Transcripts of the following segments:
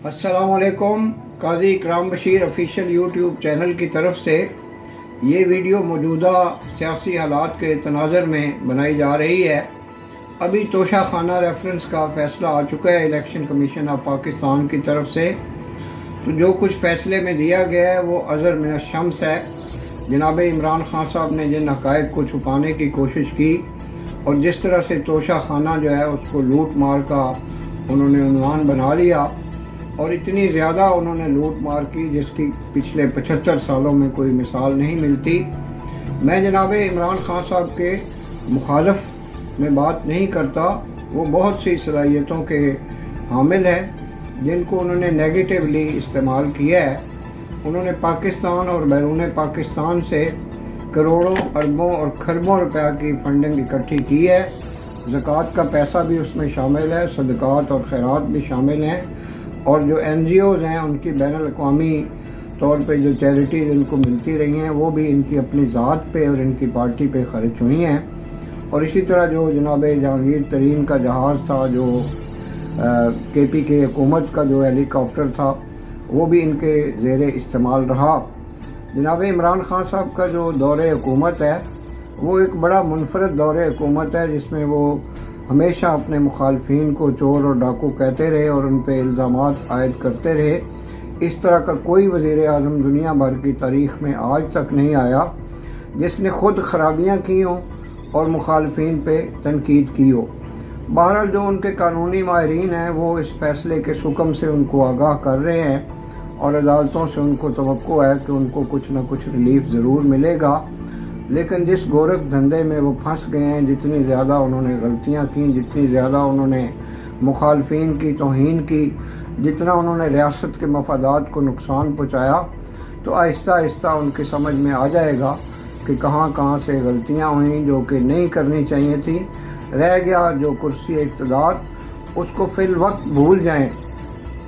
अस्सलामुअलैकुम। काजी इकराम Bashir official YouTube channel की तरफ से ये वीडियो मौजूदा सियासी हालात के तनाज़र में बनाई जा रही है। अभी तोशा खाना रेफरेंस का फ़ैसला आ चुका है इलेक्शन कमीशन ऑफ पाकिस्तान की तरफ से। तो जो कुछ फ़ैसले में दिया गया है वो अज़र मिन शम्स है। जनाब इमरान खान साहब ने जिन हक़ाइक़ को छुपाने की कोशिश की और जिस तरह से तोशा खाना जो है उसको लूट मार का उन्होंने उन्वान बना लिया और इतनी ज़्यादा उन्होंने लूट मार की जिसकी पिछले 75 सालों में कोई मिसाल नहीं मिलती। मैं जनाब इमरान खान साहब के मुखालफ में बात नहीं करता। वो बहुत सी सलाहियतों के हामिल हैं जिनको उन्होंने नेगेटिवली इस्तेमाल किया है। उन्होंने पाकिस्तान और बैरून पाकिस्तान से करोड़ों अरबों और खरबों रुपया की फंडिंग इकट्ठी की है। ज़कात का पैसा भी उसमें शामिल है, सदक़ात और खैरात भी शामिल हैं और जो NGOs हैं उनकी बैनुल-अक़वामी तौर पे जो चैरिटीज़ इनको मिलती रही हैं वो भी इनकी अपनी ज़ात पे और इनकी पार्टी पे खर्च हुई हैं। और इसी तरह जो जनाब जहांगीर तरीन का जहाज़ था, जो KPK हुकूमत का जो हेलीकॉप्टर था, वो भी इनके ज़ेरे इस्तेमाल रहा। जनाब इमरान खान साहब का जो दौरे हुकूमत है वो एक बड़ा मुनफरद दौरे हुकूमत है जिसमें वो हमेशा अपने मुखालफिन को चोर और डाकू कहते रहे और उन पर इल्ज़ामात आयद करते रहे। इस तरह का कोई वज़ीर आज़म दुनिया भर की तारीख़ में आज तक नहीं आया जिसने ख़ुद ख़राबियाँ की हों और मुखालफिन पे तनकीद की हो। बहरहाल जो उनके कानूनी माहिरीन हैं वो इस फ़ैसले के हुक्म से उनको आगाह कर रहे हैं और अदालतों से उनको तवक्को है कि उनको कुछ न कुछ रिलीफ ज़रूर मिलेगा। लेकिन जिस गोरख धंधे में वो फंस गए हैं, जितनी ज़्यादा उन्होंने गलतियां की, जितनी ज़्यादा उन्होंने मुखालफिन की तौहीन की, जितना उन्होंने रियासत के मफादात को नुकसान पहुँचाया, तो आहिस्ता आहिस्ता उनकी समझ में आ जाएगा कि कहाँ कहाँ से गलतियाँ हुई जो कि नहीं करनी चाहिए थी। रह गया जो कुर्सी इक़्तिदार, उसको फिल वक्त भूल जाएँ,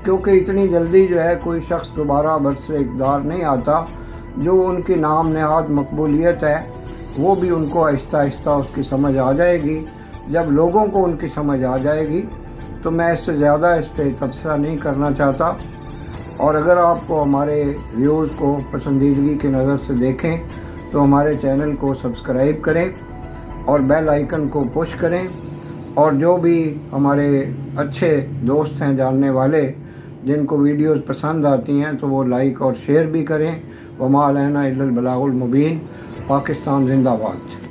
क्योंकि इतनी जल्दी जो है कोई शख्स दोबारा बरसरे इक़्तिदार नहीं आता। जो उनकी नाम नहाद मकबूलियत है वो भी उनको आहिस्ता आहिस्ता उसकी समझ आ जाएगी। जब लोगों को उनकी समझ आ जाएगी तो मैं इससे ज़्यादा इस पर तबसरा नहीं करना चाहता। और अगर आपको हमारे व्यूज़ को पसंदीदगी की नज़र से देखें तो हमारे चैनल को सब्सक्राइब करें और बेल आइकन को पुश करें। और जो भी हमारे अच्छे दोस्त हैं, जानने वाले, जिनको वीडियोस पसंद आती हैं तो वो लाइक और शेयर भी करें। वमा अलैना इल्लल बलागुल मुबीन। पाकिस्तान जिंदाबाद।